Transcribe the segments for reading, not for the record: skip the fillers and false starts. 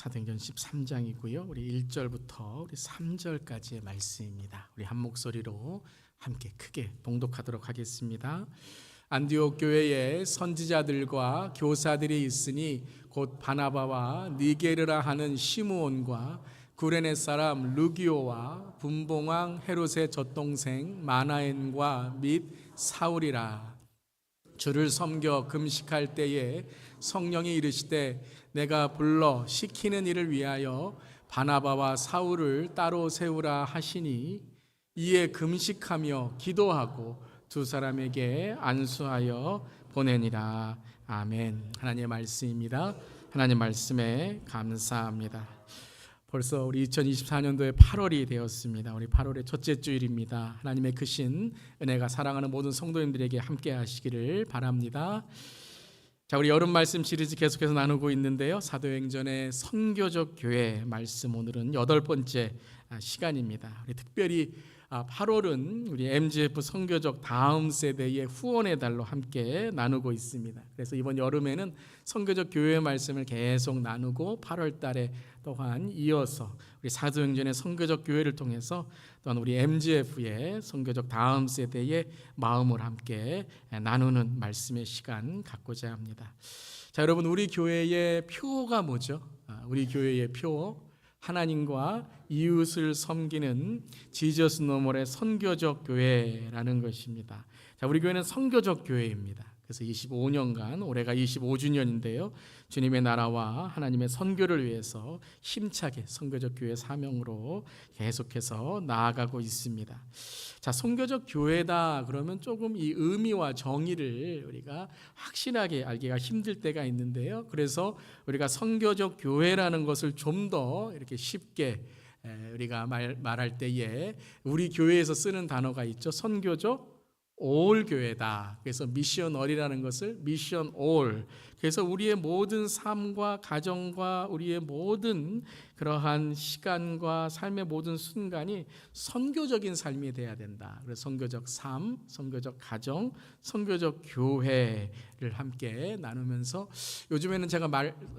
사도행전 13장이고요. 우리 1절부터 우리 3절까지의 말씀입니다. 우리 한 목소리로 함께 크게 봉독하도록 하겠습니다. 안디옥 교회에 선지자들과 교사들이 있으니 곧 바나바와 니게르라 하는 시므온과 구레네 사람 루기오와 분봉왕 헤롯의 젖동생 마나엔과 및 사울이라. 주를 섬겨 금식할 때에 성령이 이르시되 내가 불러 시키는 일을 위하여 바나바와 사울을 따로 세우라 하시니 이에 금식하며 기도하고 두 사람에게 안수하여 보내니라. 아멘. 하나님의 말씀입니다. 하나님 말씀에 감사합니다. 벌써 우리 2024년도에 8월이 되었습니다. 우리 8월의 첫째 주일입니다. 하나님의 크신 은혜가 사랑하는 모든 성도님들에게 함께 하시기를 바랍니다. 자, 우리 여름 말씀 시리즈 계속해서 나누고 있는데요. 사도행전의 선교적 교회 말씀, 오늘은 8번째 시간입니다. 우리 특별히 8월은 우리 MGF 선교적 다음 세대의 후원의 달로 함께 나누고 있습니다. 그래서 이번 여름에는 선교적 교회 말씀을 계속 나누고 8월 달에 또한 이어서 우리 사도행전의 선교적 교회를 통해서 또한 우리 MGF의 선교적 다음 세대의 마음을 함께 나누는 말씀의 시간 갖고자 합니다. 자, 여러분, 우리 교회의 표가 뭐죠? 우리 교회의 표, 하나님과 이웃을 섬기는 지저스 노멀의 선교적 교회라는 것입니다. 자, 우리 교회는 선교적 교회입니다. 그래서 25년간, 올해가 25주년인데요. 주님의 나라와 하나님의 선교를 위해서 힘차게 선교적 교회 사명으로 계속해서 나아가고 있습니다. 자, 선교적 교회다 그러면 조금 이 의미와 정의를 우리가 확실하게 알기가 힘들 때가 있는데요. 그래서 우리가 선교적 교회라는 것을 좀 더 이렇게 쉽게 우리가 말할 때에 우리 교회에서 쓰는 단어가 있죠. 선교적 올 교회다. 그래서 미셔널이라는 것을 미션 올. 그래서 우리의 모든 삶과 가정과 우리의 모든 그러한 시간과 삶의 모든 순간이 선교적인 삶이 돼야 된다. 그래서 선교적 삶, 선교적 가정, 선교적 교회를 함께 나누면서 요즘에는 제가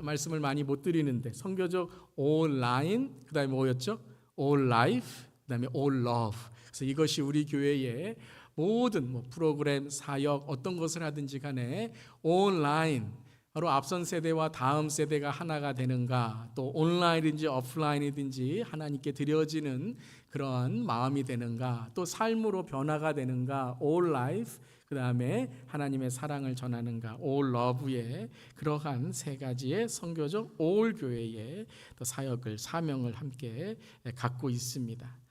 말씀을 많이 못 드리는데 선교적 온라인, 그다음에 뭐였죠? all life, 그다음에 all love. 그래서 이것이 우리 교회의 모든 프로그램, 사역, 어떤 것을 하든지 간에 온라인, 바로 앞선 세대와 다음 세대가 하나가 되는가, 또 온라인이든지 오프라인이든지 하나님께 드려지는 그런 마음이 되는가, 또 삶으로 변화가 되는가, all life, 그 다음에 하나님의 사랑을 전하는가, all love의 그러한 세 가지의 선교적 all 교회의 또 사역을, 사명을 함께 갖고 있습니다.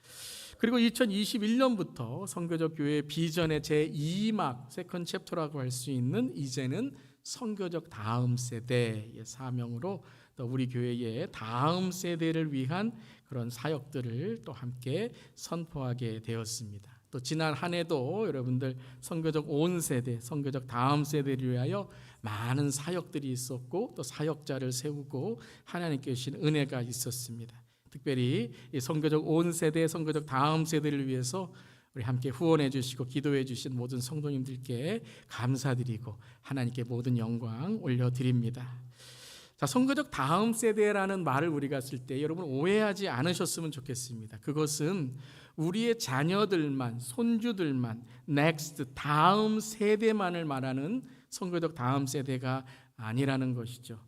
그리고 2021년부터 선교적 교회 비전의 제2막 세컨 챕터라고 할 수 있는 이제는 선교적 다음 세대의 사명으로 또 우리 교회의 다음 세대를 위한 그런 사역들을 또 함께 선포하게 되었습니다. 또 지난 한 해도 여러분들 선교적 온 세대, 선교적 다음 세대를 위하여 많은 사역들이 있었고 또 사역자를 세우고 하나님께 주신 은혜가 있었습니다. 특별히 이 선교적 온 세대, 선교적 다음 세대를 위해서 우리 함께 후원해 주시고 기도해 주신 모든 성도님들께 감사드리고 하나님께 모든 영광 올려드립니다. 자, 선교적 다음 세대라는 말을 우리가 쓸 때 여러분 오해하지 않으셨으면 좋겠습니다. 그것은 우리의 자녀들만, 손주들만, next, 다음 세대만을 말하는 선교적 다음 세대가 아니라는 것이죠.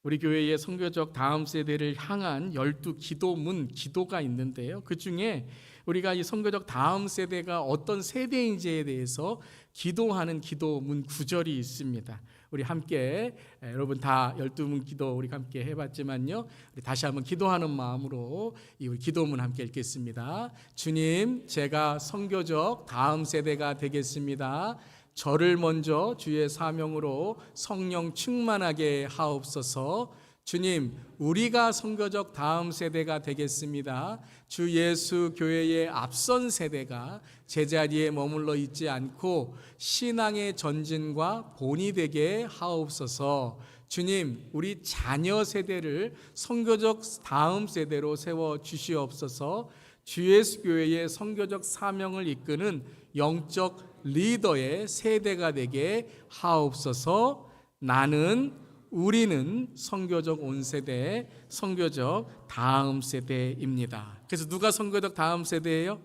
우리 교회의 선교적 다음 세대를 향한 12기도문, 기도가 있는데요. 그 중에 우리가 이 선교적 다음 세대가 어떤 세대인지에 대해서 기도하는 기도문 9절이 있습니다. 우리 함께 여러분 다 12문 기도 우리 함께 해봤지만요. 우리 다시 한번 기도하는 마음으로 이 우리 기도문 함께 읽겠습니다. 주님, 제가 선교적 다음 세대가 되겠습니다. 저를 먼저 주의 사명으로 성령 충만하게 하옵소서. 주님, 우리가 선교적 다음 세대가 되겠습니다. 주 예수 교회의 앞선 세대가 제자리에 머물러 있지 않고 신앙의 전진과 본이 되게 하옵소서. 주님, 우리 자녀 세대를 선교적 다음 세대로 세워 주시옵소서. 주 예수 교회의 선교적 사명을 이끄는 영적 리더의 세대가 되게 하옵소서. 나는 우리는 선교적 온 세대, 선교적 다음 세대입니다. 그래서 누가 선교적 다음 세대예요?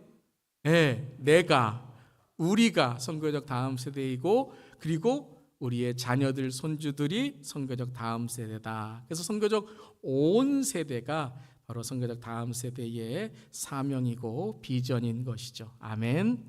네, 우리가 선교적 다음 세대이고, 그리고 우리의 자녀들, 손주들이 선교적 다음 세대다. 그래서 선교적 온 세대가 바로 선교적 다음 세대의 사명이고 비전인 것이죠. 아멘.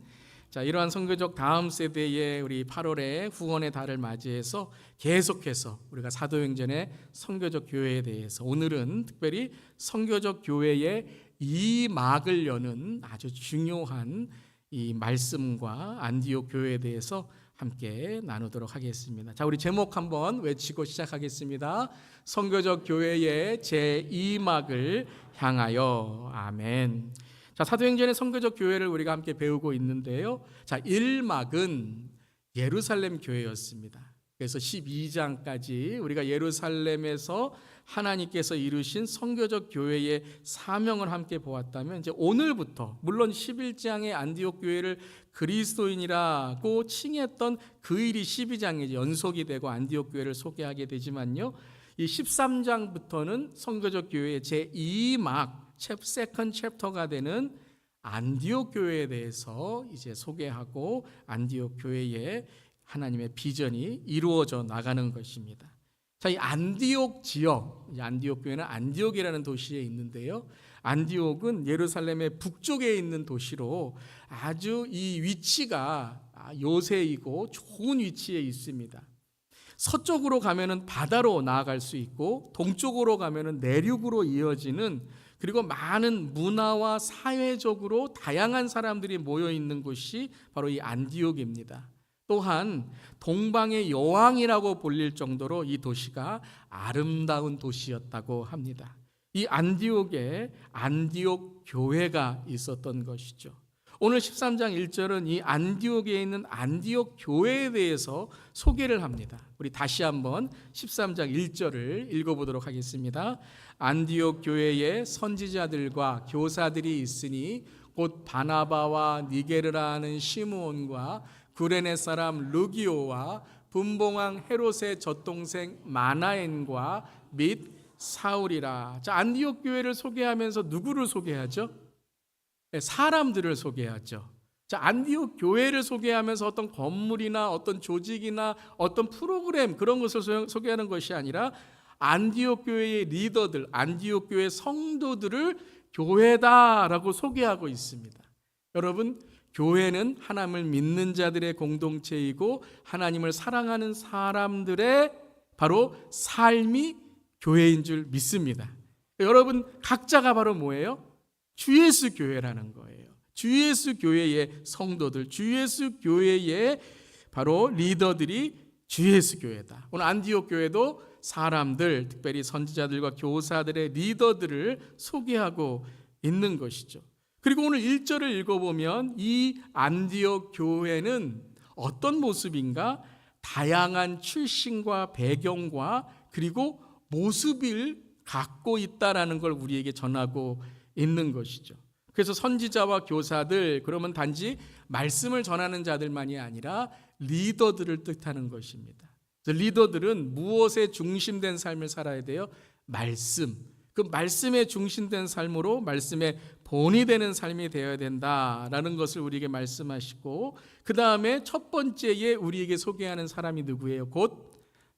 자, 이러한 선교적 다음 세대의 우리 8월에 후원의 달을 맞이해서 계속해서 우리가 사도행전의 선교적 교회에 대해서, 오늘은 특별히 선교적 교회의 이 막을 여는 아주 중요한 이 말씀과 안디옥 교회에 대해서 함께 나누도록 하겠습니다. 자, 우리 제목 한번 외치고 시작하겠습니다. 선교적 교회의 제2막을 향하여. 아멘. 자, 사도행전의 선교적 교회를 우리가 함께 배우고 있는데요. 자, 1막은 예루살렘 교회였습니다. 그래서 12장까지 우리가 예루살렘에서 하나님께서 이루신 선교적 교회의 사명을 함께 보았다면, 이제 오늘부터, 물론 11장의 안디옥 교회를 그리스도인이라고 칭했던 그 일이 12장에 연속이 되고 안디옥 교회를 소개하게 되지만요, 이 13장부터는 선교적 교회의 제2막 세컨 챕터가 되는 안디옥 교회에 대해서 이제 소개하고 안디옥 교회의 하나님의 비전이 이루어져 나가는 것입니다. 자, 이 안디옥 지역, 안디옥 교회는 안디옥이라는 도시에 있는데요. 안디옥은 예루살렘의 북쪽에 있는 도시로 아주 이 위치가 요새이고 좋은 위치에 있습니다. 서쪽으로 가면은 바다로 나아갈 수 있고, 동쪽으로 가면은 내륙으로 이어지는, 그리고 많은 문화와 사회적으로 다양한 사람들이 모여 있는 곳이 바로 이 안디옥입니다. 또한 동방의 여왕이라고 불릴 정도로 이 도시가 아름다운 도시였다고 합니다. 이 안디옥에 안디옥 교회가 있었던 것이죠. 오늘 13장 1절은 이 안디옥에 있는 안디옥 교회에 대해서 소개를 합니다. 우리 다시 한번 13장 1절을 읽어보도록 하겠습니다. 안디옥 교회에 선지자들과 교사들이 있으니 곧 바나바와 니게르라 하는 시므온과 구레네 사람 루기오와 분봉왕 헤롯의 젖동생 마나엔과 및 사울이라. 자, 안디옥 교회를 소개하면서 누구를 소개하죠? 사람들을 소개하죠. 자, 안디옥 교회를 소개하면서 어떤 건물이나 어떤 조직이나 어떤 프로그램, 그런 것을 소개하는 것이 아니라 안디옥 교회의 리더들, 안디옥 교회 성도들을 교회다라고 소개하고 있습니다. 여러분, 교회는 하나님을 믿는 자들의 공동체이고 하나님을 사랑하는 사람들의 바로 삶이 교회인 줄 믿습니다. 여러분, 각자가 바로 뭐예요? 주 예수 교회라는 거예요. 주 예수 교회의 성도들, 주 예수 교회의 바로 리더들이 주 예수 교회다. 오늘 안디옥 교회도 사람들, 특별히 선지자들과 교사들의 리더들을 소개하고 있는 것이죠. 그리고 오늘 1절을 읽어보면 이 안디옥 교회는 어떤 모습인가? 다양한 출신과 배경과 그리고 모습을 갖고 있다라는 걸 우리에게 전하고 있는 것이죠. 그래서 선지자와 교사들, 그러면 단지 말씀을 전하는 자들만이 아니라 리더들을 뜻하는 것입니다. 리더들은 무엇에 중심된 삶을 살아야 돼요? 말씀. 그 말씀에 중심된 삶으로 말씀에 본이 되는 삶이 되어야 된다라는 것을 우리에게 말씀하시고, 그 다음에 첫 번째에 우리에게 소개하는 사람이 누구예요? 곧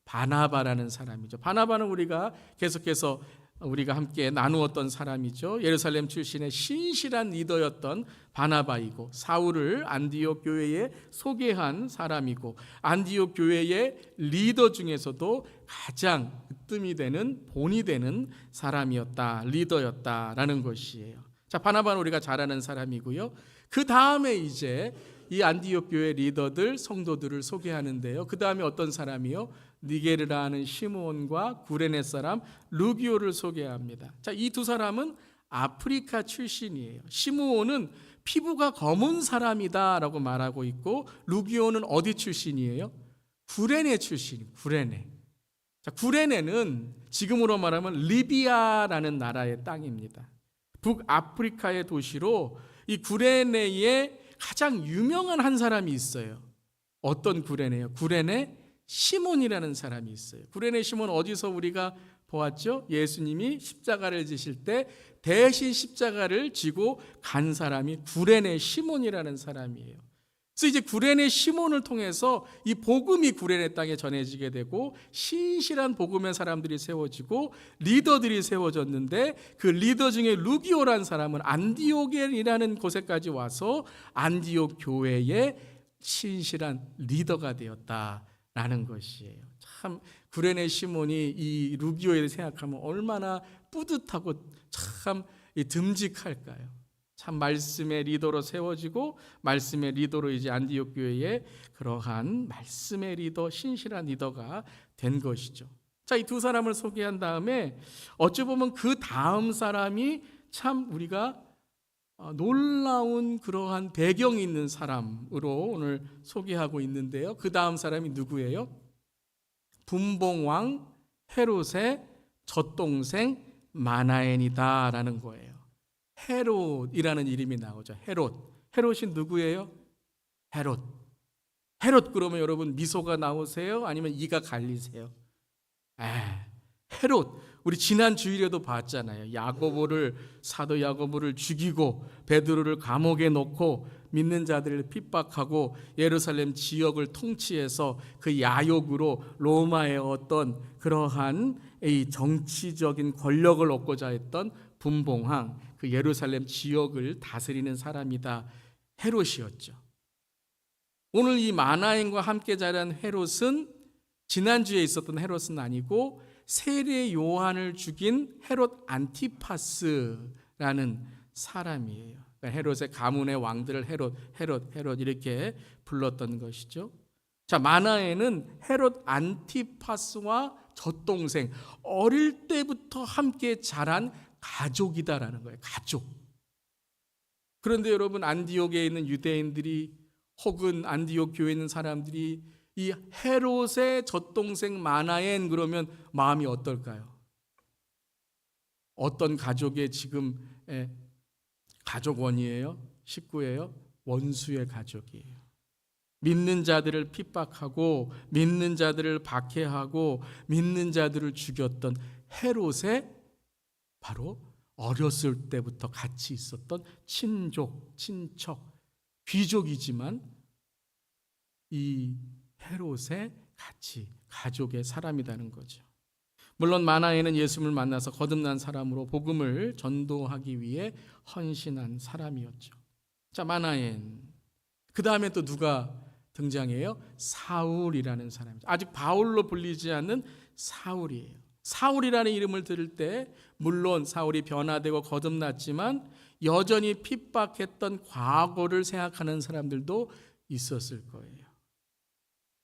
바나바라는 사람이죠. 바나바는 우리가 계속해서 우리가 함께 나누었던 사람이죠. 예루살렘 출신의 신실한 리더였던 바나바이고, 사울을 안디옥 교회에 소개한 사람이고, 안디옥 교회의 리더 중에서도 가장 으뜸이 되는, 본이 되는 사람이었다, 리더였다라는 것이에요. 자, 바나바는 우리가 잘 아는 사람이고요. 그 다음에 이제 이 안디옥 교회 리더들, 성도들을 소개하는데요. 그 다음에 어떤 사람이요? 니게르라 하는 시므온과 구레네 사람 루기오를 소개합니다. 자, 이 두 사람은 아프리카 출신이에요. 시므온은 피부가 검은 사람이다라고 말하고 있고, 루기오는 어디 출신이에요? 구레네 출신. 구레네. 자, 구레네는 지금으로 말하면 리비아라는 나라의 땅입니다. 북아프리카의 도시로 이 구레네에 가장 유명한 한 사람이 있어요. 어떤 구레네요? 구레네 시몬이라는 사람이 있어요. 구레네 시몬 어디서 우리가 보았죠? 예수님이 십자가를 지실 때 대신 십자가를 지고 간 사람이 구레네 시몬이라는 사람이에요. 그래서 이제 구레네 시몬을 통해서 이 복음이 구레네 땅에 전해지게 되고 신실한 복음의 사람들이 세워지고 리더들이 세워졌는데 그 리더 중에 루기오라는 사람은 안디옥이라는 곳에까지 와서 안디옥 교회의 신실한 리더가 되었다라는 것이에요. 참 구레네 시몬이 이 루기오에 생각하면 얼마나 뿌듯하고 참 듬직할까요? 참 말씀의 리더로 세워지고 말씀의 리더로 이제 안디옥 교회에 그러한 말씀의 리더, 신실한 리더가 된 것이죠. 자, 이 두 사람을 소개한 다음에 어찌 보면 그 다음 사람이 참 우리가 놀라운 그러한 배경이 있는 사람으로 오늘 소개하고 있는데요. 그 다음 사람이 누구예요? 분봉왕 헤롯의 젖동생 마나엔이다라는 거예요. 헤롯이라는 이름이 나오죠. 헤롯이 누구예요? 헤롯 그러면 여러분 미소가 나오세요? 아니면 이가 갈리세요? 헤롯, 우리 지난 주일에도 봤잖아요. 사도 야고보를 죽이고 베드로를 감옥에 넣고 믿는 자들을 핍박하고 예루살렘 지역을 통치해서 그 야욕으로 로마의 어떤 그러한 이 정치적인 권력을 얻고자 했던 분봉왕, 그 예루살렘 지역을 다스리는 사람이다. 헤롯이었죠. 오늘 이 마나엔과 함께 자란 헤롯은 지난주에 있었던 헤롯은 아니고 세례 요한을 죽인 헤롯 안티파스라는 사람이에요. 그러니까 헤롯의 가문의 왕들을 헤롯 이렇게 불렀던 것이죠. 자, 마나엔은 헤롯 안티파스와 젖동생, 어릴 때부터 함께 자란 가족이다라는 거예요. 가족. 그런데 여러분, 안디옥에 있는 유대인들이 혹은 안디옥 교회에 있는 사람들이 이 헤롯의 젖동생 마나엔 그러면 마음이 어떨까요? 어떤 가족의 지금 가족원이에요? 식구예요? 원수의 가족이에요. 믿는 자들을 핍박하고 믿는 자들을 박해하고 믿는 자들을 죽였던 헤롯의 바로 어렸을 때부터 같이 있었던 친척, 귀족이지만 이 헤롯의 같이 가족의 사람이라는 거죠. 물론 마나엔은 예수님을 만나서 거듭난 사람으로 복음을 전도하기 위해 헌신한 사람이었죠. 자, 마나엔. 그 다음에 또 누가 등장해요? 사울이라는 사람이죠. 아직 바울로 불리지 않는 사울이에요. 사울이라는 이름을 들을 때 물론 사울이 변화되고 거듭났지만 여전히 핍박했던 과거를 생각하는 사람들도 있었을 거예요.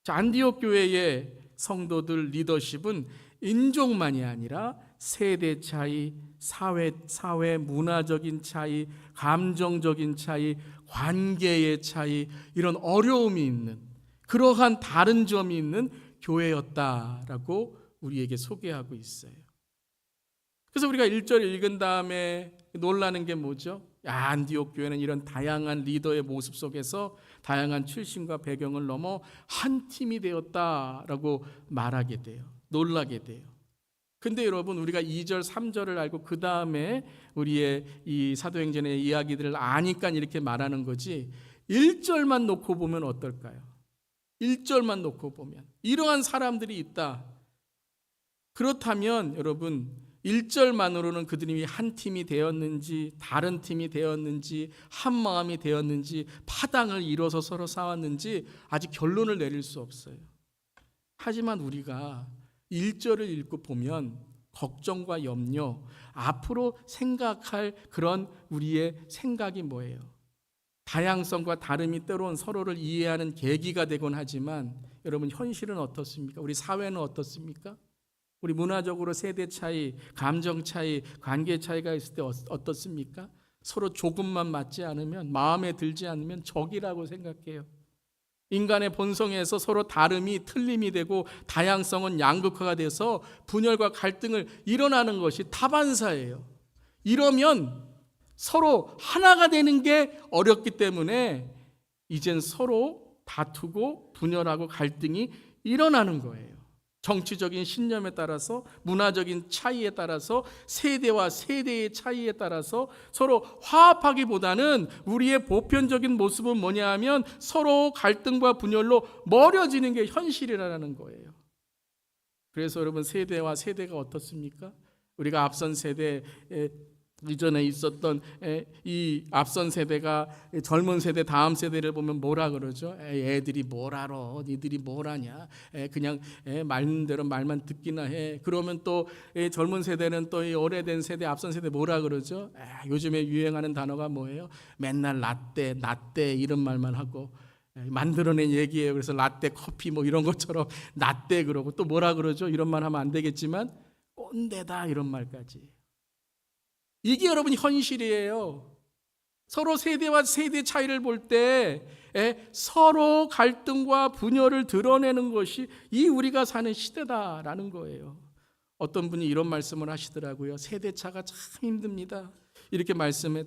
자, 안디옥 교회의 성도들 리더십은 인종만이 아니라 세대 차이, 사회 문화적인 차이, 감정적인 차이, 관계의 차이, 이런 어려움이 있는 그러한 다른 점이 있는 교회였다라고 우리에게 소개하고 있어요. 그래서 우리가 1절 읽은 다음에 놀라는 게 뭐죠? 안디옥 교회는 이런 다양한 리더의 모습 속에서 다양한 출신과 배경을 넘어 한 팀이 되었다라고 말하게 돼요. 놀라게 돼요. 근데 여러분, 우리가 2절, 3절을 알고 그 다음에 우리의 이 사도행전의 이야기들을 아니까 이렇게 말하는 거지 1절만 놓고 보면 어떨까요? 1절만 놓고 보면 이러한 사람들이 있다. 그렇다면 여러분, 1절만으로는 그들이 한 팀이 되었는지 다른 팀이 되었는지 한 마음이 되었는지 파당을 이뤄서 서로 싸웠는지 아직 결론을 내릴 수 없어요. 하지만 우리가 1절을 읽고 보면 걱정과 염려, 앞으로 생각할 그런 우리의 생각이 뭐예요? 다양성과 다름이 때론 서로를 이해하는 계기가 되곤 하지만 여러분, 현실은 어떻습니까? 우리 사회는 어떻습니까? 우리 문화적으로 세대 차이, 감정 차이, 관계 차이가 있을 때 어떻습니까? 서로 조금만 맞지 않으면, 마음에 들지 않으면 적이라고 생각해요. 인간의 본성에서 서로 다름이 틀림이 되고 다양성은 양극화가 돼서 분열과 갈등을 일어나는 것이 다반사예요. 이러면 서로 하나가 되는 게 어렵기 때문에 이젠 서로 다투고 분열하고 갈등이 일어나는 거예요. 정치적인 신념에 따라서, 문화적인 차이에 따라서, 세대와 세대의 차이에 따라서 서로 화합하기보다는 우리의 보편적인 모습은 뭐냐 하면 서로 갈등과 분열로 멀어지는 게 현실이라는 거예요. 그래서 여러분, 세대와 세대가 어떻습니까? 우리가 앞선 세대, 이전에 있었던 이 앞선 세대가 젊은 세대, 다음 세대를 보면 뭐라 그러죠? 애들이 뭘 알아? 니들이 뭘 아냐? 그냥 말는 대로 말만 듣기나 해. 그러면 또 젊은 세대는 또 이 오래된 세대, 앞선 세대 뭐라 그러죠? 요즘에 유행하는 단어가 뭐예요? 맨날 라떼, 나떼 이런 말만 하고 만들어낸 얘기예요. 그래서 라떼 커피 뭐 이런 것처럼 라떼 그러고 또 뭐라 그러죠? 이런 말 하면 안 되겠지만 꼰대다 이런 말까지. 이게 여러분 현실이에요. 서로 세대와 세대 차이를 볼 때 서로 갈등과 분열을 드러내는 것이 이 우리가 사는 시대다라는 거예요. 어떤 분이 이런 말씀을 하시더라고요. 세대차가 참 힘듭니다. 이렇게 말씀을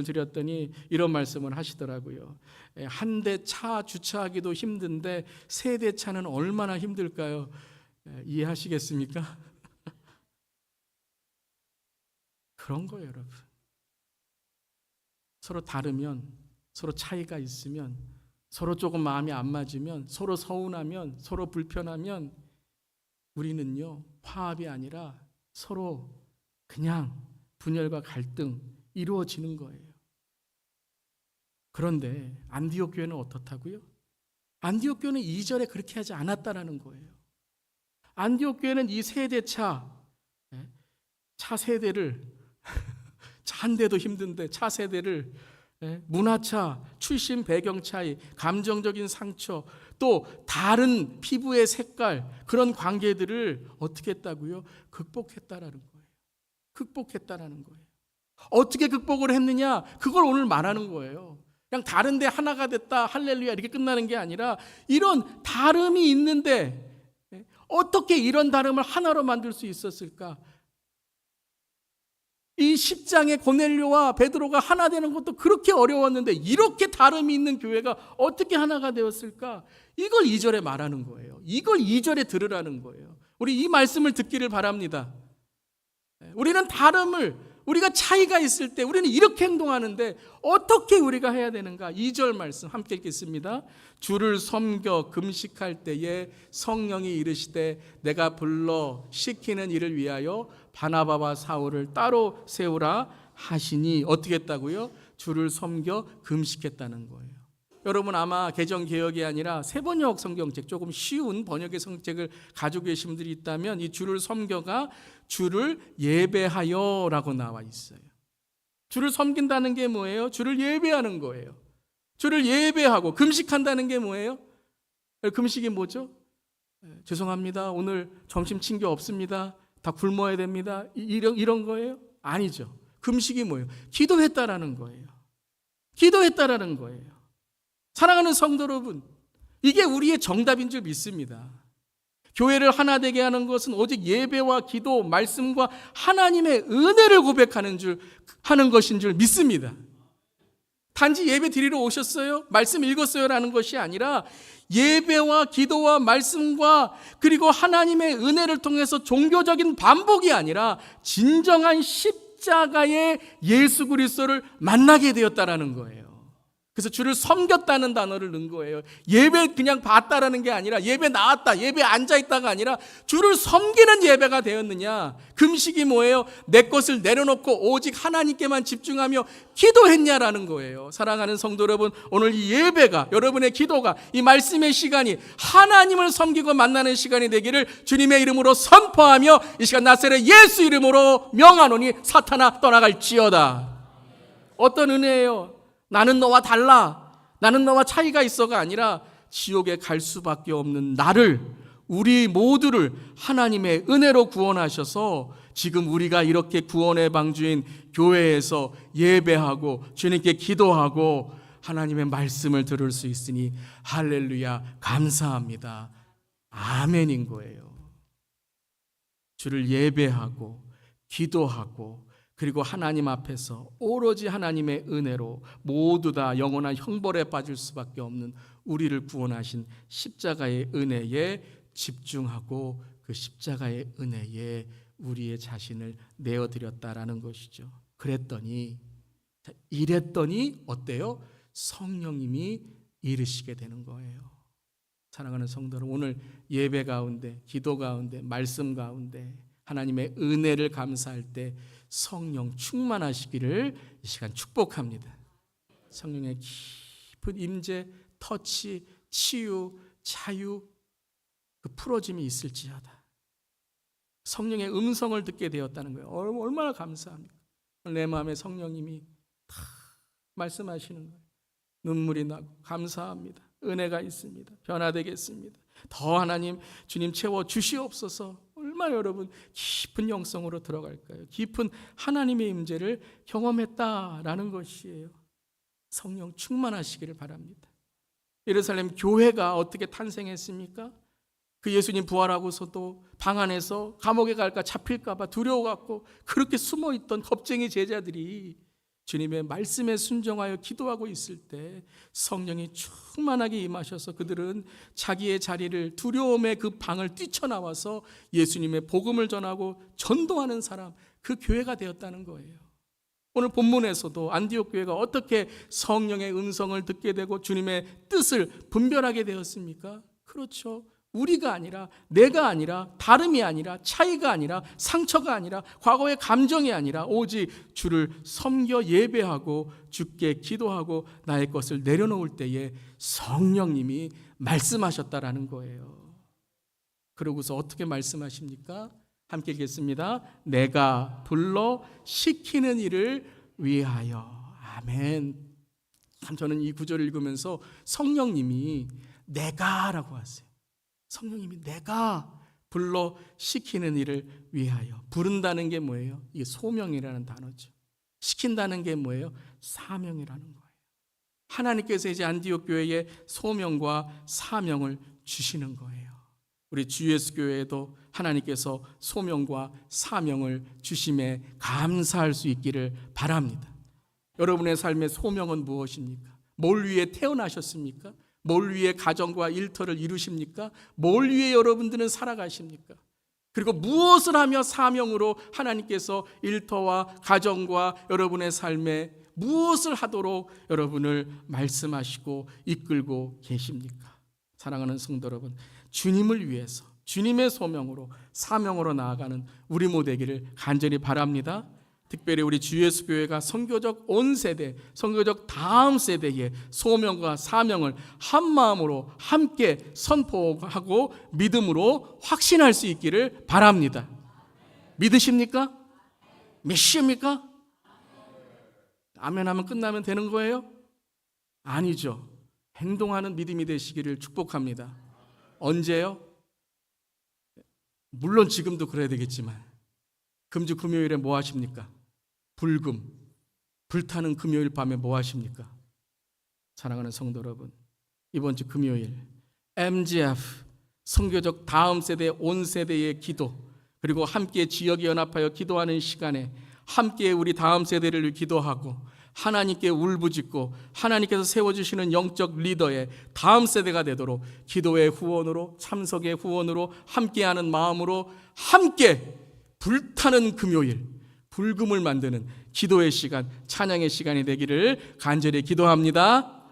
드렸더니 이런 말씀을 하시더라고요. 한 대 차 주차하기도 힘든데 세대차는 얼마나 힘들까요? 이해하시겠습니까? 그런 거예요, 여러분. 서로 다르면, 서로 차이가 있으면, 서로 조금 마음이 안 맞으면, 서로 서운하면, 서로 불편하면 우리는요, 화합이 아니라 서로 그냥 분열과 갈등 이루어지는 거예요. 그런데 안디옥 교회는 어떻다고요? 안디옥 교회는 2절에 그렇게 하지 않았다라는 거예요. 안디옥 교회는 이 세대차 세대를 한 대도 힘든데 차 세대를 문화차, 출신 배경 차이, 감정적인 상처, 또 다른 피부의 색깔, 그런 관계들을 어떻게 했다고요? 극복했다라는 거예요. 극복했다라는 거예요. 어떻게 극복을 했느냐? 그걸 오늘 말하는 거예요. 그냥 다른데 하나가 됐다, 할렐루야 이렇게 끝나는 게 아니라 이런 다름이 있는데 어떻게 이런 다름을 하나로 만들 수 있었을까? 이 10장의 고넬료와 베드로가 하나 되는 것도 그렇게 어려웠는데 이렇게 다름이 있는 교회가 어떻게 하나가 되었을까? 이걸 2절에 말하는 거예요. 이걸 2절에 들으라는 거예요. 우리 이 말씀을 듣기를 바랍니다. 우리는 우리가 차이가 있을 때 우리는 이렇게 행동하는데 어떻게 우리가 해야 되는가? 2절 말씀 함께 읽겠습니다. 주를 섬겨 금식할 때에 성령이 이르시되 내가 불러 시키는 일을 위하여 바나바와 사울을 따로 세우라 하시니 어떻게 했다고요? 주를 섬겨 금식했다는 거예요. 여러분 아마 개정개혁이 아니라 새번역 성경책, 조금 쉬운 번역의 성책을 가지고 계신 분들이 있다면 이 주를 섬겨가 주를 예배하여 라고 나와 있어요. 주를 섬긴다는 게 뭐예요? 주를 예배하는 거예요. 주를 예배하고 금식한다는 게 뭐예요? 금식이 뭐죠? 죄송합니다. 오늘 점심 친게 없습니다. 다 굶어야 됩니다. 이런 거예요? 아니죠. 금식이 뭐예요? 기도했다라는 거예요. 기도했다라는 거예요. 사랑하는 성도 여러분, 이게 우리의 정답인 줄 믿습니다. 교회를 하나 되게 하는 것은 오직 예배와 기도, 말씀과 하나님의 은혜를 하는 것인 줄 믿습니다. 단지 예배 드리러 오셨어요? 말씀 읽었어요? 라는 것이 아니라 예배와 기도와 말씀과 그리고 하나님의 은혜를 통해서 종교적인 반복이 아니라 진정한 십자가의 예수 그리스도를 만나게 되었다라는 거예요. 그래서 주를 섬겼다는 단어를 넣은 거예요. 예배 그냥 봤다라는 게 아니라 예배 나왔다, 예배 앉아있다가 아니라 주를 섬기는 예배가 되었느냐. 금식이 뭐예요? 내 것을 내려놓고 오직 하나님께만 집중하며 기도했냐라는 거예요. 사랑하는 성도 여러분, 오늘 이 예배가, 여러분의 기도가, 이 말씀의 시간이 하나님을 섬기고 만나는 시간이 되기를 주님의 이름으로 선포하며 이 시간 나사렛 예수 이름으로 명하노니 사탄아 떠나갈지어다. 어떤 은혜예요? 나는 너와 달라, 나는 너와 차이가 있어가 아니라 지옥에 갈 수밖에 없는 나를, 우리 모두를 하나님의 은혜로 구원하셔서 지금 우리가 이렇게 구원의 방주인 교회에서 예배하고 주님께 기도하고 하나님의 말씀을 들을 수 있으니 할렐루야 감사합니다. 아멘인 거예요. 주를 예배하고 기도하고 그리고 하나님 앞에서 오로지 하나님의 은혜로 모두 다 영원한 형벌에 빠질 수밖에 없는 우리를 구원하신 십자가의 은혜에 집중하고 그 십자가의 은혜에 우리의 자신을 내어드렸다라는 것이죠. 이랬더니 어때요? 성령님이 이르시게 되는 거예요. 사랑하는 성도 여러분, 오늘 예배 가운데, 기도 가운데, 말씀 가운데 하나님의 은혜를 감사할 때 성령 충만하시기를 이 시간 축복합니다. 성령의 깊은 임재, 터치, 치유, 자유, 그 풀어짐이 있을지어다. 성령의 음성을 듣게 되었다는 거예요. 얼마나 감사합니까? 내 마음에 성령님이 다 말씀하시는 거예요. 눈물이 나고 감사합니다. 은혜가 있습니다. 변화되겠습니다. 더 하나님 주님 채워 주시옵소서. 얼마나 여러분 깊은 영성으로 들어갈까요? 깊은 하나님의 임재를 경험했다라는 것이에요. 성령 충만하시기를 바랍니다. 예루살렘 교회가 어떻게 탄생했습니까? 그 예수님 부활하고서도 방 안에서 감옥에 갈까 잡힐까 봐 두려워갖고 그렇게 숨어있던 겁쟁이 제자들이 주님의 말씀에 순종하여 기도하고 있을 때 성령이 충만하게 임하셔서 그들은 자기의 자리를 두려움의 그 방을 뛰쳐나와서 예수님의 복음을 전하고 전도하는 사람, 그 교회가 되었다는 거예요. 오늘 본문에서도 안디옥 교회가 어떻게 성령의 음성을 듣게 되고 주님의 뜻을 분별하게 되었습니까? 그렇죠. 우리가 아니라, 내가 아니라, 다름이 아니라, 차이가 아니라, 상처가 아니라, 과거의 감정이 아니라 오직 주를 섬겨 예배하고 주께 기도하고 나의 것을 내려놓을 때에 성령님이 말씀하셨다라는 거예요. 그러고서 어떻게 말씀하십니까? 함께 읽겠습니다. 내가 불러 시키는 일을 위하여. 아멘. 참 저는 이 구절을 읽으면서 성령님이 내가라고 하세요. 성령님이 내가 불러 시키는 일을 위하여. 부른다는 게 뭐예요? 이게 소명이라는 단어죠. 시킨다는 게 뭐예요? 사명이라는 거예요. 하나님께서 이제 안디옥 교회에 소명과 사명을 주시는 거예요. 우리 주 예수 교회에도 하나님께서 소명과 사명을 주심에 감사할 수 있기를 바랍니다. 여러분의 삶의 소명은 무엇입니까? 뭘 위해 태어나셨습니까? 뭘 위해 가정과 일터를 이루십니까? 뭘 위해 여러분들은 살아가십니까? 그리고 무엇을 하며 사명으로 하나님께서 일터와 가정과 여러분의 삶에 무엇을 하도록 여러분을 말씀하시고 이끌고 계십니까? 사랑하는 성도 여러분, 주님을 위해서 주님의 소명으로 사명으로 나아가는 우리 모두 되기를 간절히 바랍니다. 특별히 우리 주 예수 교회가 선교적 온 세대, 선교적 다음 세대의 소명과 사명을 한 마음으로 함께 선포하고 믿음으로 확신할 수 있기를 바랍니다. 믿으십니까? 믿습니까? 아멘 하면 끝나면 되는 거예요? 아니죠. 행동하는 믿음이 되시기를 축복합니다. 언제요? 물론 지금도 그래야 되겠지만 금주 금요일에 뭐 하십니까? 불타는 금요일 밤에 뭐 하십니까? 사랑하는 성도 여러분, 이번 주 금요일 MGF 선교적 다음 세대 온 세대의 기도, 그리고 함께 지역에 연합하여 기도하는 시간에 함께 우리 다음 세대를 위해 기도하고 하나님께 울부짖고 하나님께서 세워주시는 영적 리더의 다음 세대가 되도록 기도의 후원으로, 참석의 후원으로, 함께하는 마음으로 함께 불타는 금요일, 불금을 만드는 기도의 시간, 찬양의 시간이 되기를 간절히 기도합니다.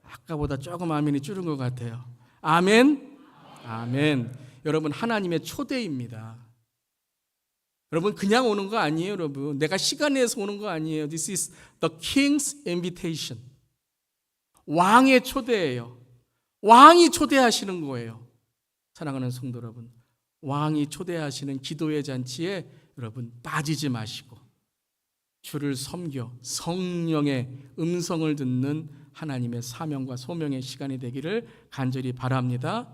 아까보다 조금 아멘이 줄은 것 같아요. 아멘. 아멘. 여러분, 하나님의 초대입니다. 여러분, 그냥 오는 거 아니에요. 여러분, 내가 시간 내서 오는 거 아니에요. This is the king's invitation. 왕의 초대예요. 왕이 초대하시는 거예요. 사랑하는 성도 여러분, 왕이 초대하시는 기도의 잔치에 여러분 빠지지 마시고 주를 섬겨 성령의 음성을 듣는 하나님의 사명과 소명의 시간이 되기를 간절히 바랍니다.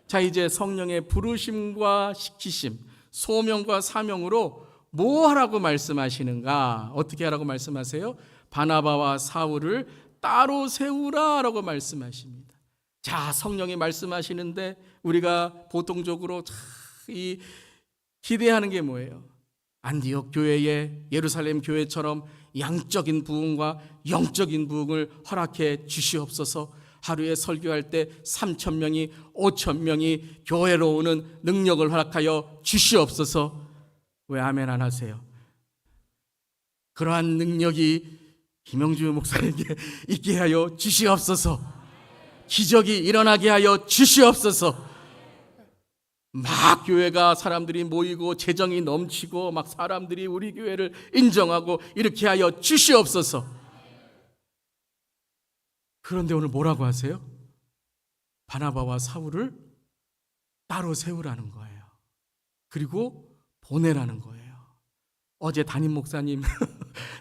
자, 이제 성령의 부르심과 시키심, 소명과 사명으로 뭐 하라고 말씀하시는가? 어떻게 하라고 말씀하세요? 바나바와 사울을 따로 세우라라고 말씀하십니다. 자, 성령이 말씀하시는데 우리가 보통적으로 이 기대하는 게 뭐예요? 안디옥 교회에 예루살렘 교회처럼 양적인 부흥과 영적인 부흥을 허락해 주시옵소서. 하루에 설교할 때 3,000명이 5,000명이 교회로 오는 능력을 허락하여 주시옵소서. 왜 아멘 안 하세요? 그러한 능력이 김영주 목사에게 있게 하여 주시옵소서. 기적이 일어나게 하여 주시옵소서. 막 교회가 사람들이 모이고 재정이 넘치고 막 사람들이 우리 교회를 인정하고 이렇게 하여 주시옵소서. 그런데 오늘 뭐라고 하세요? 바나바와 사울을 따로 세우라는 거예요. 그리고 보내라는 거예요. 어제 담임 목사님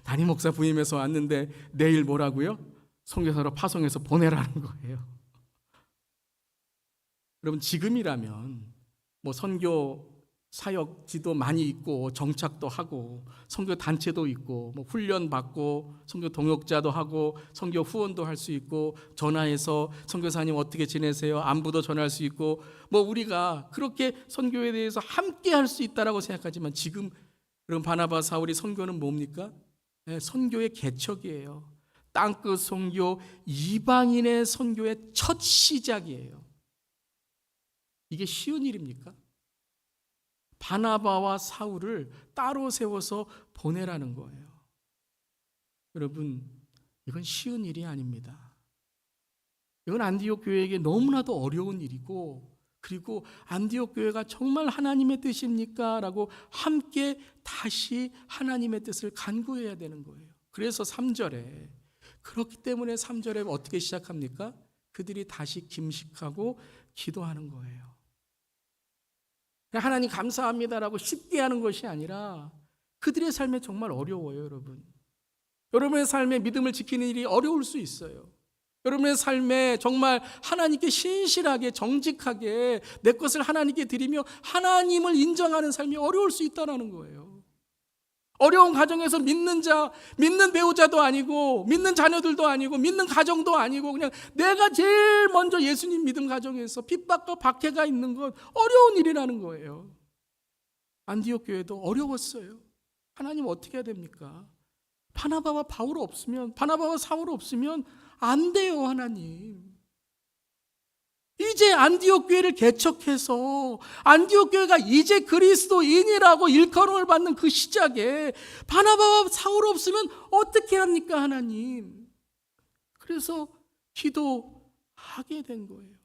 담임 목사 부임해서 왔는데 내일 뭐라고요? 선교사로 파송해서 보내라는 거예요. 여러분, 지금이라면 뭐 선교 사역지도 많이 있고 정착도 하고 선교 단체도 있고 뭐 훈련 받고 선교 동역자도 하고 선교 후원도 할 수 있고 전화해서 선교사님 어떻게 지내세요? 안부도 전할 수 있고 뭐 우리가 그렇게 선교에 대해서 함께 할 수 있다라고 생각하지만 지금 그럼 바나바 사울이 선교는 뭡니까? 네, 선교의 개척이에요. 땅끝 선교, 이방인의 선교의 첫 시작이에요. 이게 쉬운 일입니까? 바나바와 사울을 따로 세워서 보내라는 거예요. 여러분, 이건 쉬운 일이 아닙니다. 이건 안디옥 교회에게 너무나도 어려운 일이고, 그리고 안디옥 교회가 정말 하나님의 뜻입니까? 라고 함께 다시 하나님의 뜻을 간구해야 되는 거예요. 그래서 3절에, 그렇기 때문에 3절에 어떻게 시작합니까? 그들이 다시 김식하고 기도하는 거예요. 하나님 감사합니다라고 쉽게 하는 것이 아니라 그들의 삶에 정말 어려워요, 여러분. 여러분의 삶에 믿음을 지키는 일이 어려울 수 있어요. 여러분의 삶에 정말 하나님께 신실하게 정직하게 내 것을 하나님께 드리며 하나님을 인정하는 삶이 어려울 수 있다는 거예요. 어려운 가정에서 믿는 자, 믿는 배우자도 아니고 믿는 자녀들도 아니고 믿는 가정도 아니고 그냥 내가 제일 먼저 예수님 믿음 가정에서 핍박과 박해가 있는 건 어려운 일이라는 거예요. 안디옥 교회도 어려웠어요. 하나님 어떻게 해야 됩니까? 바나바와 사울 없으면 안 돼요, 하나님. 이제 안디옥 교회를 개척해서 안디옥 교회가 이제 그리스도인이라고 일컬음을 받는 그 시작에 바나바와 사울 없으면 어떻게 합니까, 하나님? 그래서 기도하게 된 거예요.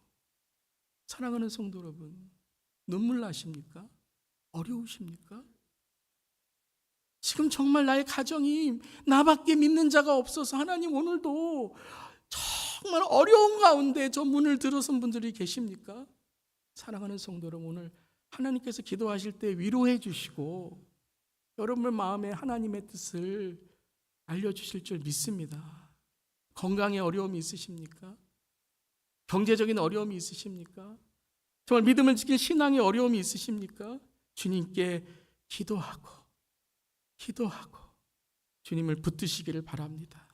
사랑하는 성도 여러분, 눈물 나십니까? 어려우십니까? 지금 정말 나의 가정이 나밖에 믿는 자가 없어서 하나님 오늘도 정말 어려운 가운데 저 문을 들어선 분들이 계십니까? 사랑하는 성도 여러분, 오늘 하나님께서 기도하실 때 위로해 주시고 여러분의 마음에 하나님의 뜻을 알려주실 줄 믿습니다. 건강에 어려움이 있으십니까? 경제적인 어려움이 있으십니까? 정말 믿음을 지킬 신앙에 어려움이 있으십니까? 주님께 기도하고 주님을 붙드시기를 바랍니다.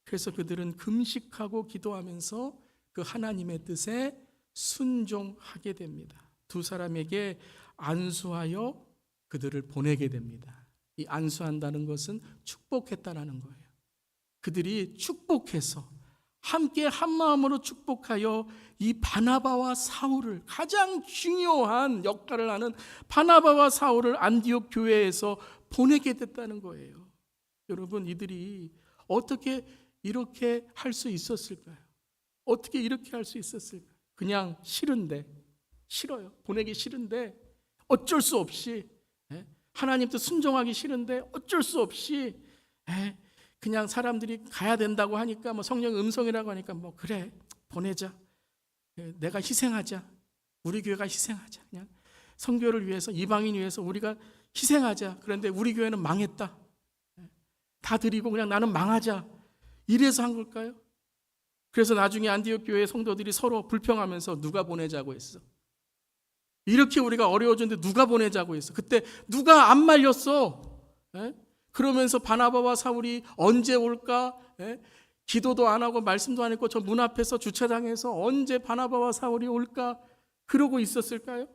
그래서 그들은 금식하고 기도하면서 그 하나님의 뜻에 순종하게 됩니다. 두 사람에게 안수하여 그들을 보내게 됩니다. 이 안수한다는 것은 축복했다라는 거예요. 그들이 축복해서 함께 한 마음으로 축복하여 이 바나바와 사울을, 가장 중요한 역할을 하는 바나바와 사울을 안디옥 교회에서 보내게 됐다는 거예요. 여러분, 이들이 어떻게 이렇게 할 수 있었을까요? 어떻게 이렇게 할 수 있었을까요? 그냥 싫어요. 보내기 싫은데 어쩔 수 없이, 하나님도 순종하기 싫은데 어쩔 수 없이 그냥 사람들이 가야 된다고 하니까, 뭐 성령 음성이라고 하니까 뭐 그래 보내자, 내가 희생하자, 우리 교회가 희생하자, 그냥 선교를 위해서, 이방인 위해서 우리가 희생하자. 그런데 우리 교회는 망했다, 다 드리고 그냥 나는 망하자, 이래서 한 걸까요? 그래서 나중에 안디옥 교회 성도들이 서로 불평하면서 누가 보내자고 했어? 이렇게 우리가 어려워졌는데 누가 보내자고 했어? 그때 누가 안 말렸어? 그러면서 바나바와 사울이 언제 올까? 기도도 안 하고 말씀도 안 했고 저 문 앞에서 주차장에서 언제 바나바와 사울이 올까? 그러고 있었을까요?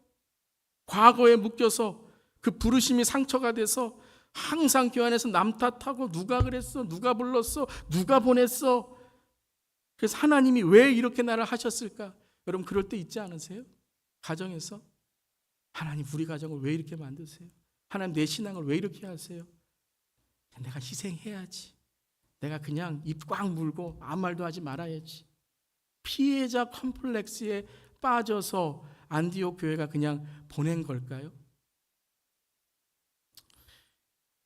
과거에 묶여서 그 부르심이 상처가 돼서 항상 교회 안에서 남 탓하고 누가 그랬어, 누가 불렀어, 누가 보냈어. 그래서 하나님이 왜 이렇게 나를 하셨을까? 여러분 그럴 때 있지 않으세요? 가정에서 하나님 우리 가정을 왜 이렇게 만드세요? 하나님 내 신앙을 왜 이렇게 하세요? 내가 희생해야지. 내가 그냥 입 꽉 물고 아무 말도 하지 말아야지. 피해자 컴플렉스에 빠져서 안디옥 교회가 그냥 보낸 걸까요?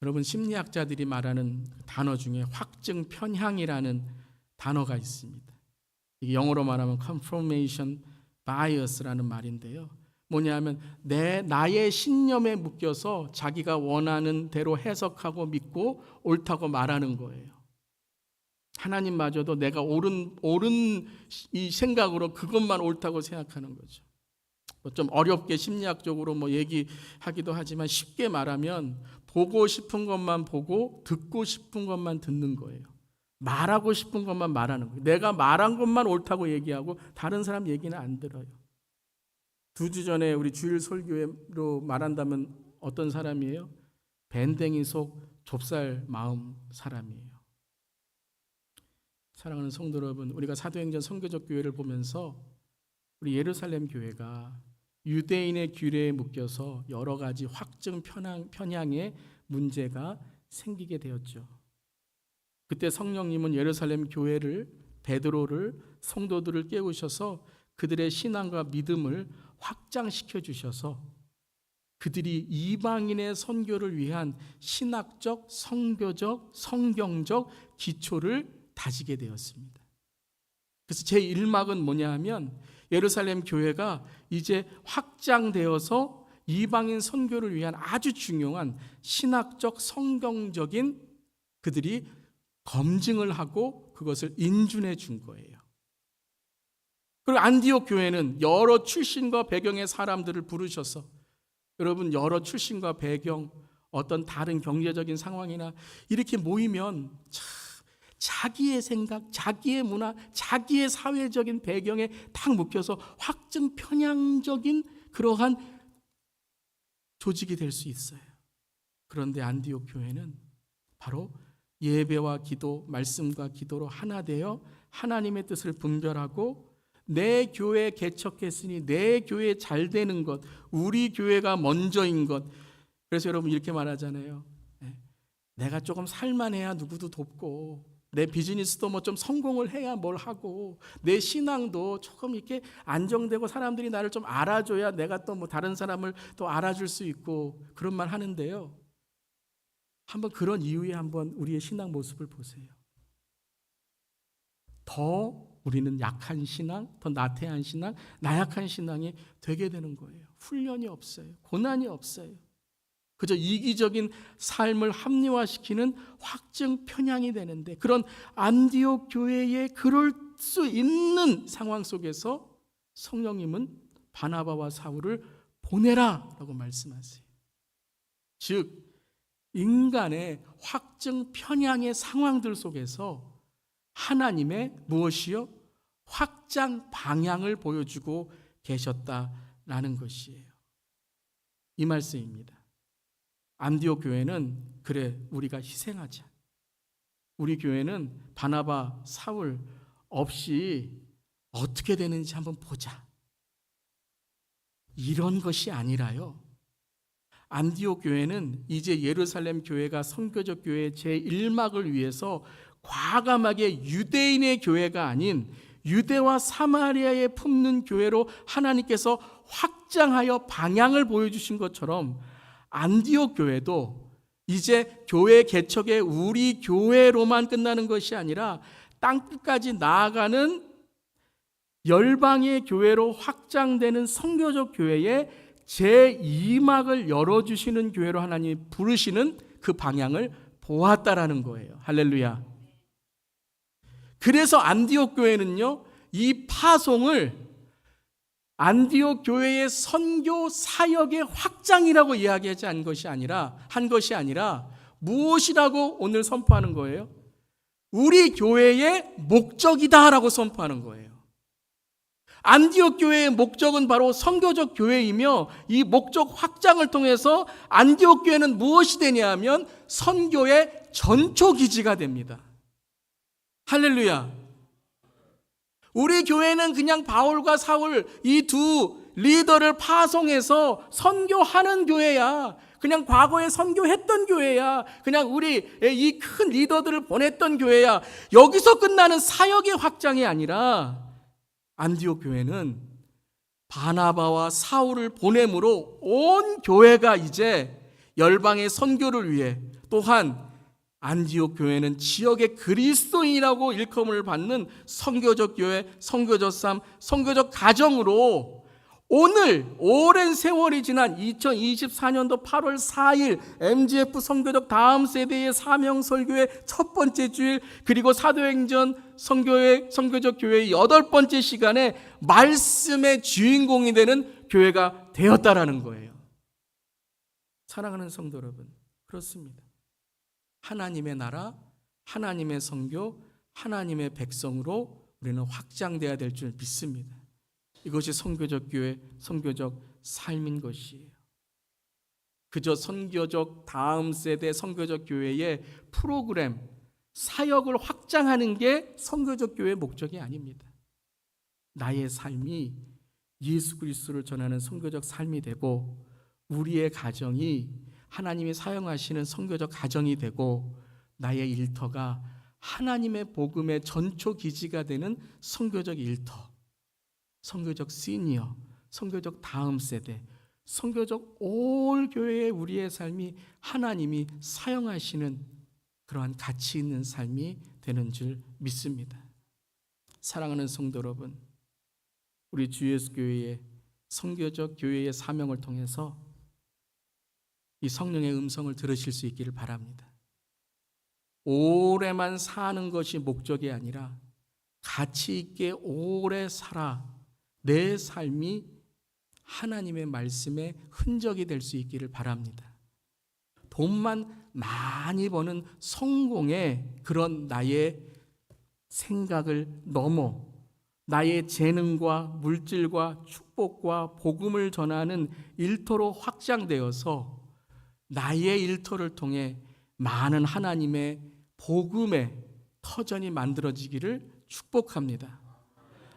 여러분 심리학자들이 말하는 단어 중에 확증 편향이라는 단어가 있습니다. 이게 영어로 말하면 confirmation bias라는 말인데요. 뭐냐면 나의 신념에 묶여서 자기가 원하는 대로 해석하고 믿고 옳다고 말하는 거예요. 하나님마저도 내가 옳은 이 생각으로 그것만 옳다고 생각하는 거죠. 좀 어렵게 심리학적으로 얘기하기도 하지만 쉽게 말하면 보고 싶은 것만 보고 듣고 싶은 것만 듣는 거예요. 말하고 싶은 것만 말하는 거예요. 내가 말한 것만 옳다고 얘기하고 다른 사람 얘기는 안 들어요. 2주 전에 우리 주일 설교로 말한다면 어떤 사람이에요? 밴댕이 속 좁쌀 마음 사람이에요. 사랑하는 성도 여러분, 우리가 사도행전 선교적 교회를 보면서 우리 예루살렘 교회가 유대인의 규례에 묶여서 여러 가지 확증 편향의 문제가 생기게 되었죠. 그때 성령님은 예루살렘 교회를, 베드로를, 성도들을 깨우셔서 그들의 신앙과 믿음을 확장시켜 주셔서 그들이 이방인의 선교를 위한 신학적, 선교적, 성경적 기초를 다지게 되었습니다. 그래서 제1막은 뭐냐 하면 예루살렘 교회가 이제 확장되어서 이방인 선교를 위한 아주 중요한 신학적, 성경적인 그들이 검증을 하고 그것을 인준해 준 거예요. 그리고 안디옥 교회는 여러 출신과 배경의 사람들을 부르셔서 여러분 여러 출신과 배경 어떤 다른 경제적인 상황이나 이렇게 모이면 참 자기의 생각, 자기의 문화, 자기의 사회적인 배경에 딱 묶여서 확증 편향적인 그러한 조직이 될 수 있어요. 그런데 안디옥 교회는 바로 예배와 기도, 말씀과 기도로 하나 되어 하나님의 뜻을 분별하고 내 교회 개척했으니 내 교회 잘 되는 것, 우리 교회가 먼저인 것. 그래서 여러분 이렇게 말하잖아요. 내가 조금 살만해야 누구도 돕고 내 비즈니스도 좀 성공을 해야 뭘 하고 내 신앙도 조금 이렇게 안정되고 사람들이 나를 좀 알아줘야 내가 또 다른 사람을 또 알아줄 수 있고 그런 말 하는데요. 한번 그런 이유에 한번 우리의 신앙 모습을 보세요. 더 우리는 약한 신앙, 더 나태한 신앙, 나약한 신앙이 되게 되는 거예요. 훈련이 없어요. 고난이 없어요. 그저 이기적인 삶을 합리화시키는 확증 편향이 되는데 그런 안디옥 교회에 그럴 수 있는 상황 속에서 성령님은 바나바와 사울을 보내라 라고 말씀하세요. 즉 인간의 확증 편향의 상황들 속에서 하나님의 무엇이요? 확장 방향을 보여주고 계셨다라는 것이에요. 이 말씀입니다. 안디옥 교회는 그래 우리가 희생하자. 우리 교회는 바나바, 사울 없이 어떻게 되는지 한번 보자. 이런 것이 아니라요. 안디옥 교회는 이제 예루살렘 교회가 선교적 교회 제1막을 위해서 과감하게 유대인의 교회가 아닌 유대와 사마리아에 품는 교회로 하나님께서 확장하여 방향을 보여주신 것처럼 안디옥 교회도 이제 교회 개척의 우리 교회로만 끝나는 것이 아니라 땅끝까지 나아가는 열방의 교회로 확장되는 선교적 교회의 제2막을 열어주시는 교회로 하나님이 부르시는 그 방향을 보았다라는 거예요. 할렐루야. 그래서 안디옥 교회는요, 이 파송을 안디옥 교회의 선교 사역의 확장이라고 이야기하지 한 것이 아니라 무엇이라고 오늘 선포하는 거예요? 우리 교회의 목적이다라고 선포하는 거예요. 안디옥 교회의 목적은 바로 선교적 교회이며 이 목적 확장을 통해서 안디옥 교회는 무엇이 되냐 하면 선교의 전초기지가 됩니다. 할렐루야. 우리 교회는 그냥 바울과 사울 이 두 리더를 파송해서 선교하는 교회야. 그냥 과거에 선교했던 교회야. 그냥 우리 이 큰 리더들을 보냈던 교회야. 여기서 끝나는 사역의 확장이 아니라 안디옥 교회는 바나바와 사울을 보냄으로 온 교회가 이제 열방의 선교를 위해, 또한 안디옥 교회는 지역의 그리스도인이라고 일컬음을 받는 선교적 교회, 선교적 삶, 선교적 가정으로 오늘 오랜 세월이 지난 2024년도 8월 4일 MGF 선교적 다음 세대의 사명 설교의 첫 번째 주일, 그리고 사도행전 선교적 교회의 8번째 시간에 말씀의 주인공이 되는 교회가 되었다라는 거예요. 사랑하는 성도 여러분, 그렇습니다. 하나님의 나라, 하나님의 선교, 하나님의 백성으로 우리는 확장돼야 될 줄 믿습니다. 이것이 선교적 교회, 선교적 삶인 것이에요. 그저 선교적 다음 세대 선교적 교회의 프로그램, 사역을 확장하는 게 선교적 교회의 목적이 아닙니다. 나의 삶이 예수 그리스도를 전하는 선교적 삶이 되고, 우리의 가정이 하나님이 사용하시는 선교적 가정이 되고, 나의 일터가 하나님의 복음의 전초 기지가 되는 선교적 일터, 선교적 시니어, 선교적 다음 세대, 선교적 올 교회의 우리의 삶이 하나님이 사용하시는 그러한 가치 있는 삶이 되는 줄 믿습니다. 사랑하는 성도 여러분, 우리 주 예수 교회의 선교적 교회의 사명을 통해서 이 성령의 음성을 들으실 수 있기를 바랍니다. 오래만 사는 것이 목적이 아니라 가치 있게 오래 살아 내 삶이 하나님의 말씀의 흔적이 될 수 있기를 바랍니다. 돈만 많이 버는 성공의 그런 나의 생각을 넘어 나의 재능과 물질과 축복과 복음을 전하는 일터로 확장되어서 나의 일터를 통해 많은 하나님의 복음의 터전이 만들어지기를 축복합니다.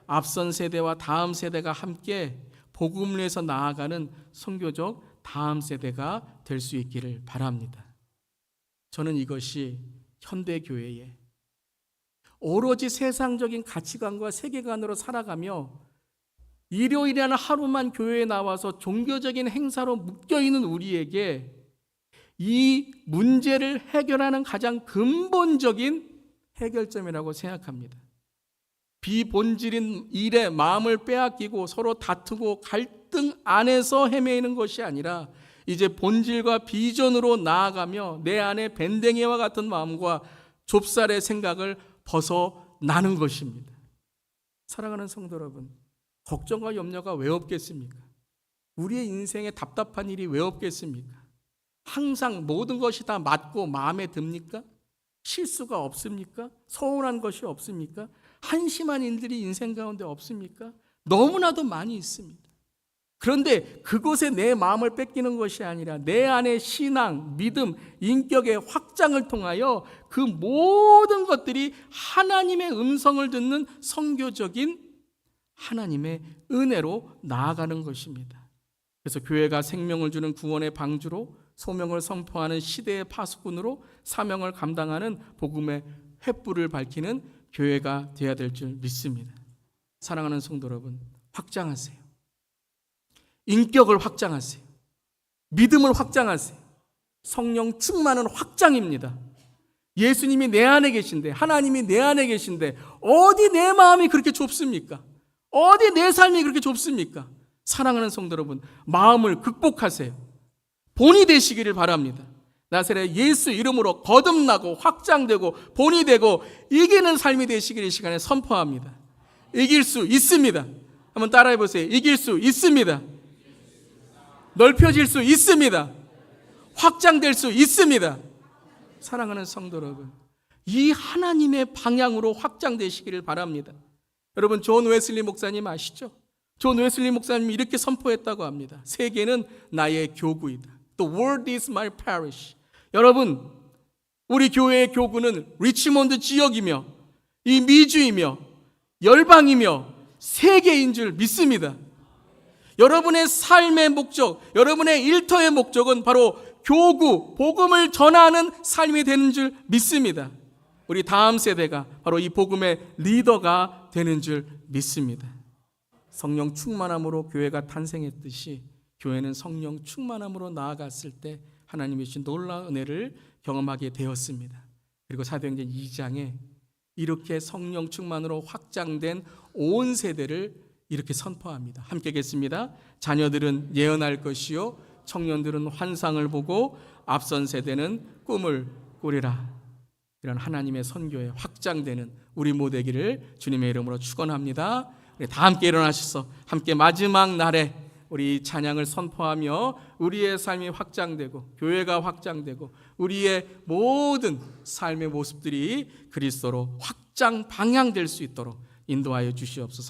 앞선 세대와 다음 세대가 함께 복음을 위해서 나아가는 선교적 다음 세대가 될 수 있기를 바랍니다. 저는 이것이 현대교회의 오로지 세상적인 가치관과 세계관으로 살아가며 일요일이라는 하루만 교회에 나와서 종교적인 행사로 묶여있는 우리에게 이 문제를 해결하는 가장 근본적인 해결점이라고 생각합니다. 비본질인 일에 마음을 빼앗기고 서로 다투고 갈등 안에서 헤매이는 것이 아니라 이제 본질과 비전으로 나아가며 내 안에 밴댕이와 같은 마음과 좁쌀의 생각을 벗어나는 것입니다. 사랑하는 성도 여러분, 걱정과 염려가 왜 없겠습니까? 우리의 인생에 답답한 일이 왜 없겠습니까? 항상 모든 것이 다 맞고 마음에 듭니까? 실수가 없습니까? 서운한 것이 없습니까? 한심한 일들이 인생 가운데 없습니까? 너무나도 많이 있습니다. 그런데 그곳에 내 마음을 뺏기는 것이 아니라 내 안의 신앙, 믿음, 인격의 확장을 통하여 그 모든 것들이 하나님의 음성을 듣는 선교적인 하나님의 은혜로 나아가는 것입니다. 그래서 교회가 생명을 주는 구원의 방주로, 소명을 선포하는 시대의 파수꾼으로, 사명을 감당하는 복음의 횃불을 밝히는 교회가 되어야 될 줄 믿습니다. 사랑하는 성도 여러분, 확장하세요. 인격을 확장하세요. 믿음을 확장하세요. 성령 충만은 확장입니다. 예수님이 내 안에 계신데, 하나님이 내 안에 계신데 어디 내 마음이 그렇게 좁습니까? 어디 내 삶이 그렇게 좁습니까? 사랑하는 성도 여러분, 마음을 극복하세요. 본이 되시기를 바랍니다. 나사렛 예수 이름으로 거듭나고 확장되고 본이 되고 이기는 삶이 되시기를 이 시간에 선포합니다. 이길 수 있습니다. 한번 따라해 보세요. 이길 수 있습니다. 넓혀질 수 있습니다. 확장될 수 있습니다. 사랑하는 성도 여러분, 이 하나님의 방향으로 확장되시기를 바랍니다. 여러분, 존 웨슬리 목사님 아시죠? 존 웨슬리 목사님이 이렇게 선포했다고 합니다. 세계는 나의 교구이다. The world is my parish. 여러분, 우리 교회의 교구는 리치몬드 지역이며 이 미주이며 열방이며 세계인 줄 믿습니다. 여러분의 삶의 목적, 여러분의 일터의 목적은 바로 교구, 복음을 전하는 삶이 되는 줄 믿습니다. 우리 다음 세대가 바로 이 복음의 리더가 되는 줄 믿습니다. 성령 충만함으로 교회가 탄생했듯이 교회는 성령 충만함으로 나아갔을 때 하나님의 주신 놀라운 은혜를 경험하게 되었습니다. 그리고 사도행전 2장에 이렇게 성령 충만으로 확장된 온 세대를 이렇게 선포합니다. 함께 읽겠습니다. 자녀들은 예언할 것이요 청년들은 환상을 보고 앞선 세대는 꿈을 꾸리라. 이런 하나님의 선교에 확장되는 우리 모두기를 주님의 이름으로 축원합니다. 우리 다 함께 일어나셔서 함께 마지막 날에 우리 찬양을 선포하며 우리의 삶이 확장되고 교회가 확장되고 우리의 모든 삶의 모습들이 그리스도로 확장 방향될 수 있도록 인도하여 주시옵소서.